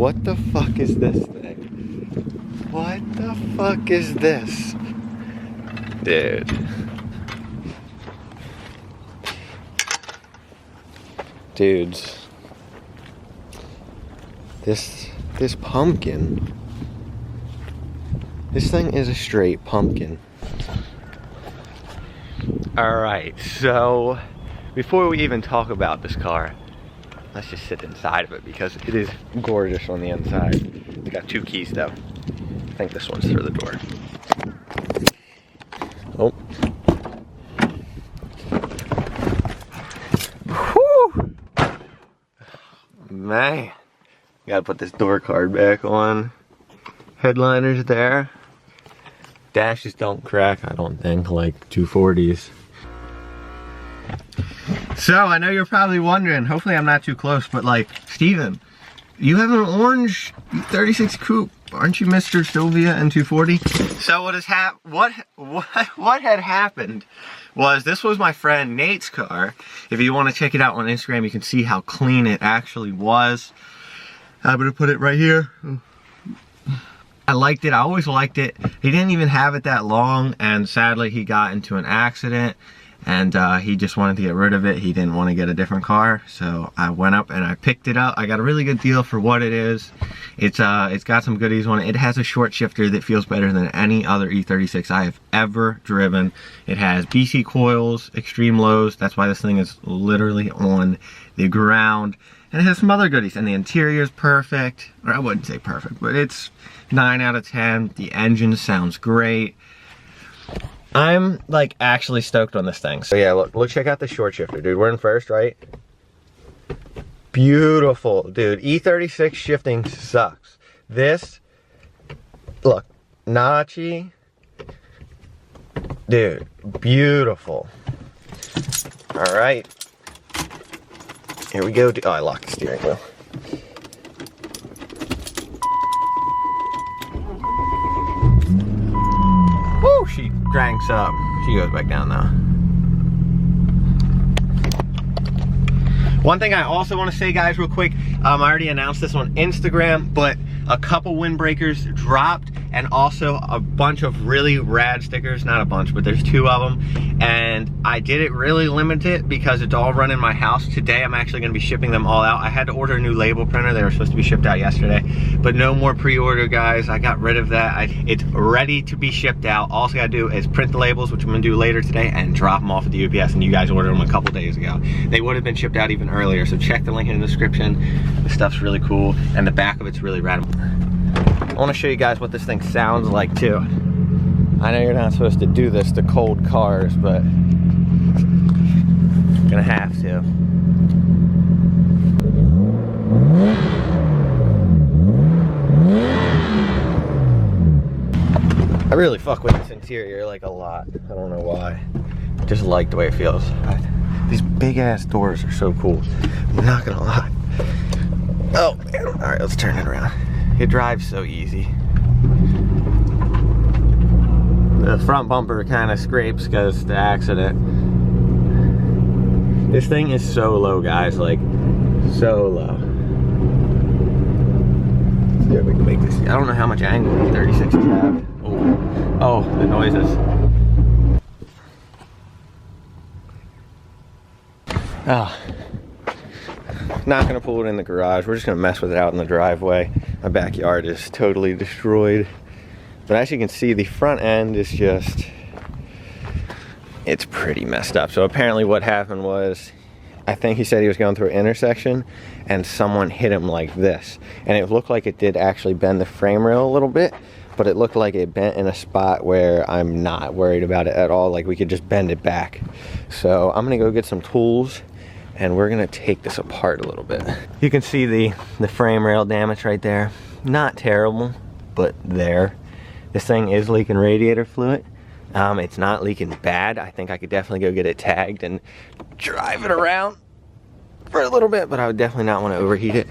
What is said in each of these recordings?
what the fuck is this thing? What the fuck is this? Dude. Dudes. This pumpkin. This thing is a straight pumpkin. Alright, so before we even talk about this car, let's just sit inside of it because it is gorgeous on the inside. It's got 2 keys though. I think this one's through the door. Oh. Whew. Man. Gotta put this door card back on. Headliners there. Dashes don't crack, I don't think, like 240s. So, I know you're probably wondering, hopefully I'm not too close, but like, Steven, you have an orange E36 coupe. Aren't you Mr. Sylvia and 240? So what had happened was, this was my friend Nate's car. If you want to check it out on Instagram, you can see how clean it actually was. I'm gonna put it right here. I liked it, I always liked it. He didn't even have it that long, and sadly he got into an accident, and he just wanted to get rid of it. He didn't want to get a different car, so I went up and I picked it up. I got a really good deal for what it is. It's got some goodies on it. It has a short shifter that feels better than any other E36 I have ever driven. It has BC coils, extreme lows. That's why this thing is literally on the ground. And it has some other goodies, and the interior is perfect. Or I wouldn't say perfect, but it's 9 out of 10. The engine sounds great. I'm like actually stoked on this thing. So yeah, look, check out the short shifter, dude. We're in first, right? Beautiful, dude. E36 shifting sucks. This, look, notchy. Dude, beautiful. All right. Here we go. Oh, I locked the steering wheel. Woo, she cranks up. She goes back down now. One thing I also want to say, guys, real quick, I already announced this on Instagram, but a couple windbreakers dropped, and also a bunch of really rad stickers. Not a bunch, but there's 2 of them. And I did it really limited because it's all run in my house. Today I'm actually going to be shipping them all out. I had to order a new label printer. They were supposed to be shipped out yesterday, but no more pre-order, guys. I got rid of that. It's ready to be shipped out. All I gotta do is print the labels, which I'm gonna do later today, and drop them off at the UPS. And you guys ordered them a couple days ago. They would have been shipped out even earlier, so check the link in the description. The stuff's really cool, and the back of it's really rad. I want to show you guys what this thing sounds like too. I know you're not supposed to do this to cold cars, but I'm gonna have to. I really fuck with this interior like a lot. I don't know why. I just like the way it feels. These big ass doors are so cool. I'm not gonna lie. Oh man. All right, let's turn it around. It drives so easy. The front bumper kind of scrapes because of the accident. This thing is so low, guys, like so low. Yeah, we can make this. I don't know how much angle the 36s have. Oh, the noises. Ah. Not gonna pull it in the garage. We're just gonna mess with it out in the driveway. My backyard is totally destroyed. But as you can see, the front end is just, it's pretty messed up. So apparently what happened was, I think he said he was going through an intersection and someone hit him like this. And it looked like it did actually bend the frame rail a little bit, but it looked like it bent in a spot where I'm not worried about it at all. Like we could just bend it back. So I'm gonna go get some tools and we're gonna take this apart a little bit. You can see the frame rail damage right there. Not terrible, but there. This thing is leaking radiator fluid. It's not leaking bad. I think I could definitely go get it tagged and drive it around for a little bit, but I would definitely not want to overheat it.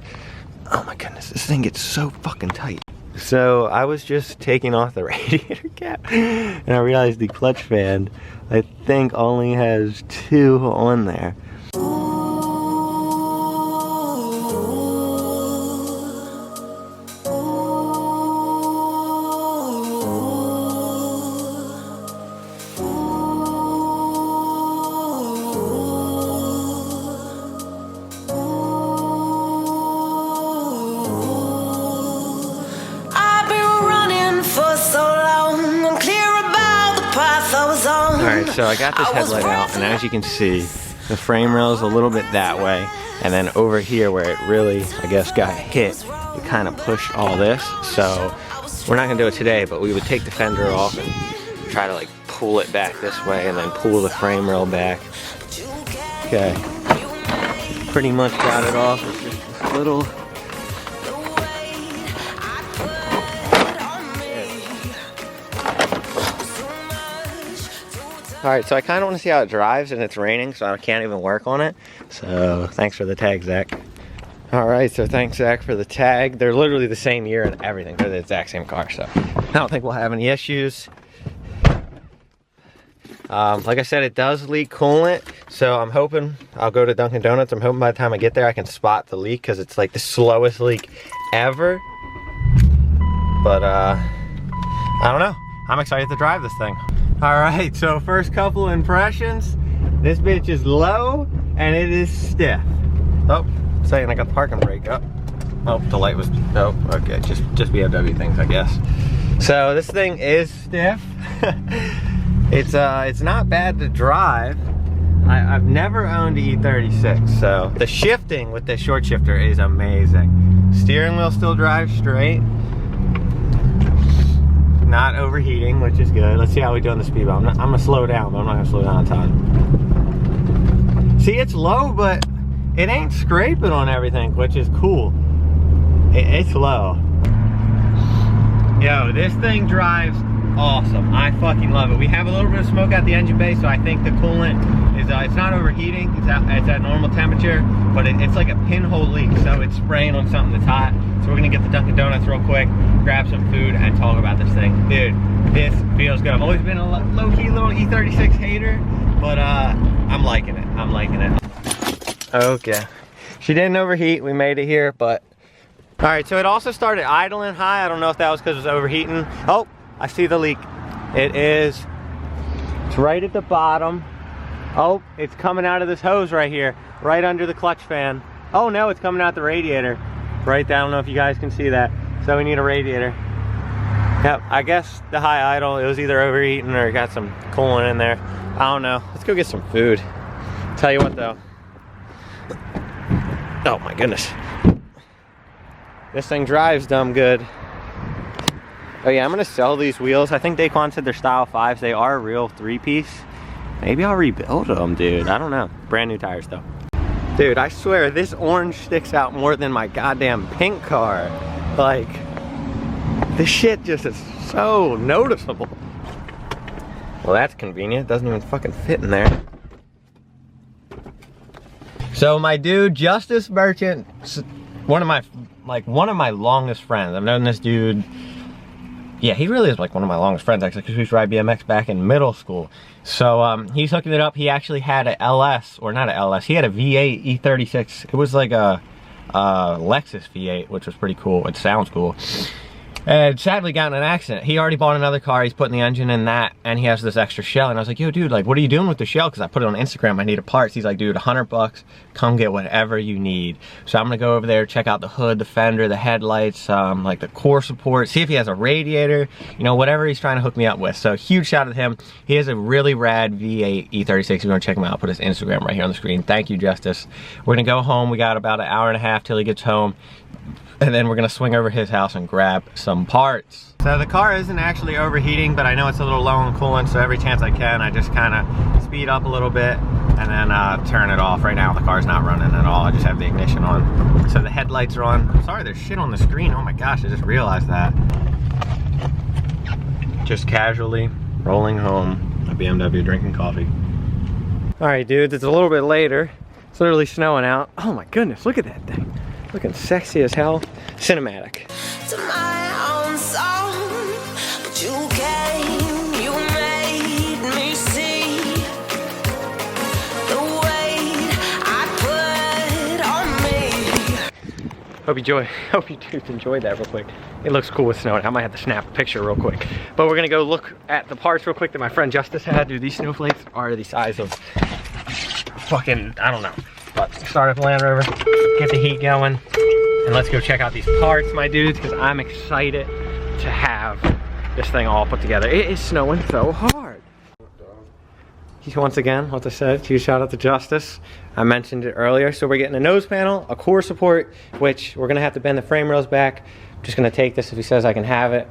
Oh my goodness, this thing gets so fucking tight. So I was just taking off the radiator cap and I realized the clutch fan, I think, only has 2 on there. Alright, so I got this headlight out, and as you can see, the frame rail is a little bit that way, and then over here where it really, I guess, got hit, it kind of pushed all this. So we're not gonna do it today, but we would take the fender off and try to like pull it back this way and then pull the frame rail back. Okay, pretty much got it off. It's just this little Alright, so I kind of want to see how it drives, and it's raining, so I can't even work on it. So, thanks for the tag, Zach. Alright, so thanks, Zach, for the tag. They're literally the same year and everything. They're the exact same car, so I don't think we'll have any issues. Like I said, it does leak coolant, so I'm hoping I'll go to Dunkin' Donuts. I'm hoping by the time I get there, I can spot the leak, because it's like the slowest leak ever. But, I don't know. I'm excited to drive this thing. Alright, so first couple impressions. This bitch is low and it is stiff. Oh, saying I got the parking brake up. Oh, the light was, oh, okay, just BMW things, I guess. So this thing is stiff. It's not bad to drive. I've never owned an E36, so the shifting with this short shifter is amazing. Steering wheel still drives straight. Not overheating, which is good. Let's see how we do on the speed bump. I'm gonna slow down, but I'm not gonna slow down a ton. See, it's low, but it ain't scraping on everything, which is cool. It's low. Yo, this thing drives awesome. I fucking love it. We have a little bit of smoke out the engine bay, so I think the coolant is, it's not overheating. It's at normal temperature, but it's like a pinhole leak, so it's spraying on something that's hot. So we're gonna get the Dunkin' Donuts real quick, grab some food, and talk about this thing. Dude, this feels good. I've always been a low-key little E36 hater, but I'm liking it. I'm liking it. Okay. She didn't overheat. We made it here, but... Alright, so it also started idling high. I don't know if that was because it was overheating. Oh, I see the leak. It's right at the bottom. Oh, it's coming out of this hose right here, right under the clutch fan. Oh no, it's coming out the radiator. Right there, I don't know if you guys can see that. So we need a radiator. Yep, I guess the high idle, it was either overheating or got some coolant in there. I don't know. Let's go get some food. Tell you what though. Oh my goodness. This thing drives dumb good. Oh yeah, I'm gonna sell these wheels. I think Daquan said they're style 5s. They are real 3-piece. Maybe I'll rebuild them, dude. I don't know. Brand new tires though. Dude, I swear this orange sticks out more than my goddamn pink car. Like, this shit just is so noticeable. Well, that's convenient. It doesn't even fucking fit in there. So my dude, Justice Merchant, one of my longest friends. I've known this dude. Yeah, he really is like one of my longest friends actually, because we used to ride BMX back in middle school. So he's hooking it up. He actually had a LS, or not a LS, he had a V8 E36. It was like a Lexus V8, which was pretty cool. It sounds cool. And sadly got in an accident. He already bought another car. He's putting the engine in that, and he has this extra shell. And I was like, yo, dude, like, what are you doing with the shell? Because I put it on Instagram. I needed parts. He's like, dude, $100. Come get whatever you need. So I'm gonna go over there, check out the hood, the fender, the headlights, like the core support, see if he has a radiator, you know, whatever he's trying to hook me up with. So huge shout out to him. He has a really rad V8 E36. If you want to check him out, I'll put his Instagram right here on the screen. Thank you, Justice. We're gonna go home. We got about an hour and a half till he gets home. And then we're gonna swing over his house and grab some parts. So the car isn't actually overheating, but I know it's a little low on coolant, so every chance I can, I just kind of speed up a little bit and then turn it off. Right now the car's not running at all. I just have the ignition on. So the headlights are on. I'm sorry, there's shit on the screen. Oh my gosh, I just realized that. Just casually rolling home, a BMW, drinking coffee. All right, dudes, it's a little bit later. It's literally snowing out. Oh my goodness, look at that thing. Looking sexy as hell. Cinematic. To my own song, but you came, you made me see the weight I put on me. Hope you dudes enjoyed that real quick. It looks cool with snow. I might have to snap a picture real quick. But we're gonna go look at the parts real quick that my friend Justice had. Dude, these snowflakes are the size of fucking, I don't know. But start up Land Rover, get the heat going, and let's go check out these parts, my dudes, because I'm excited to have this thing all put together. It is snowing so hard. once again, what I said, huge shout out to Justice. I mentioned it earlier. So we're getting a nose panel, a core support, which we're gonna have to bend the frame rails back. I'm just gonna take this if he says I can have it.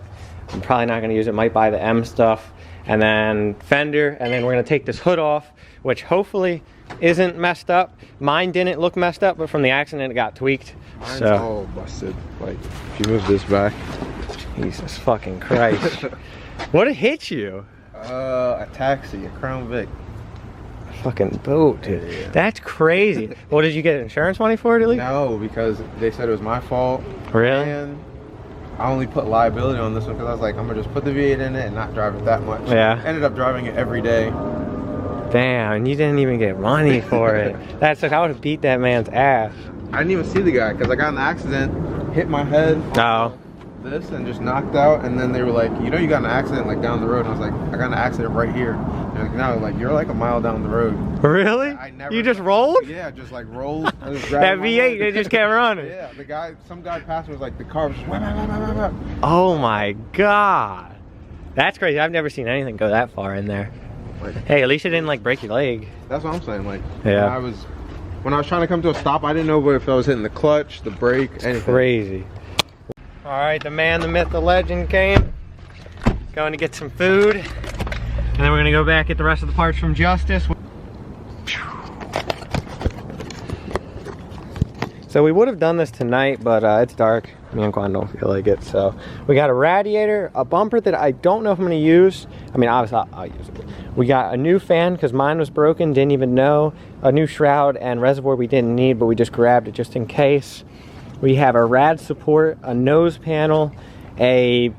I'm probably not gonna use it, might buy the M stuff. And then fender, and then we're gonna take this hood off, which hopefully isn't messed up. Mine didn't look messed up, but from the accident it got tweaked. Mine's so all busted. Like, if you move this back. Jesus fucking Christ. What hit you? A taxi, a Crown Vic. Fucking boat, dude. Yeah. That's crazy. Well, did you get insurance money for it at least? No, because they said it was my fault. Really? And I only put liability on this one because I was like, I'm gonna just put the V8 in it and not drive it that much. Yeah. Ended up driving it every day. Damn, and you didn't even get money for it. That's like, I would have beat that man's ass. I didn't even see the guy because I got in the accident, hit my head. Oh. This and just knocked out, and then they were like, you know, you got in an accident like down the road. And I was like, I got in an accident right here. And they're like, no, like you're like a mile down the road. Really? I never, you just rolled? Yeah, just like rolled. That V8, they just kept running. Yeah, the guy, some guy passed me was like, the car was just wah, wah, wah, wah, wah. Oh my God. That's crazy. I've never seen anything go that far in there. Like, hey, at least it didn't like break your leg. that's what I'm saying. Like, yeah. When I was trying to come to a stop, I didn't know if I was hitting the clutch, the brake, anything. Crazy. All right, the man, the myth, the legend came. Going to get some food. And then we're gonna go back, get the rest of the parts from Justice. So we would have done this tonight, but it's dark. Me and Quan don't feel like it. So we got a radiator, a bumper that I don't know if I'm gonna use. I mean, obviously I'll use it. We got a new fan because mine was broken, didn't even know. A new shroud and reservoir we didn't need, but we just grabbed it just in case. We have a rad support, a nose panel, a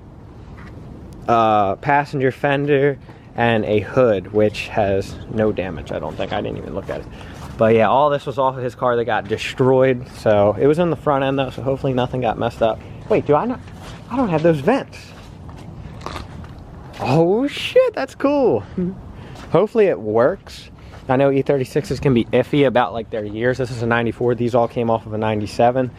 passenger fender, and a hood, which has no damage, I don't think. I didn't even look at it. But yeah, all this was off of his car that got destroyed. So it was in the front end though, so hopefully nothing got messed up. Wait, I don't have those vents. Oh shit, that's cool. Hopefully it works. I know E36s can be iffy about like their years. This is a 94. These all came off of a 97.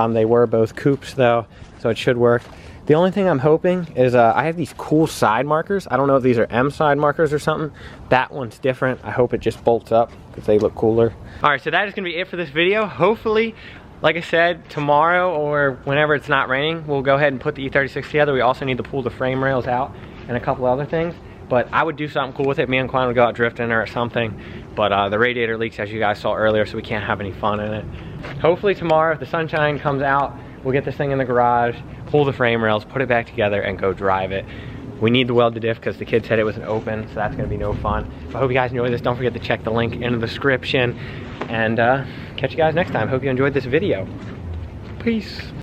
They were both coupes though, so it should work. The only thing I'm hoping is I have these cool side markers. I don't know if these are M side markers or something. That one's different. I hope it just bolts up because they look cooler. All right, so that is gonna be it for this video. Hopefully, like I said, tomorrow or whenever it's not raining, we'll go ahead and put the E36 together. We also need to pull the frame rails out and a couple other things. But I would do something cool with it. Me and Quan would go out drifting or something. But the radiator leaks, as you guys saw earlier, so we can't have any fun in it. Hopefully tomorrow, if the sunshine comes out, we'll get this thing in the garage, pull the frame rails, put it back together, and go drive it. We need the welded diff because the kid said it wasn't open, so that's gonna be no fun. So I hope you guys enjoyed this. Don't forget to check the link in the description. And catch you guys next time. Hope you enjoyed this video. Peace.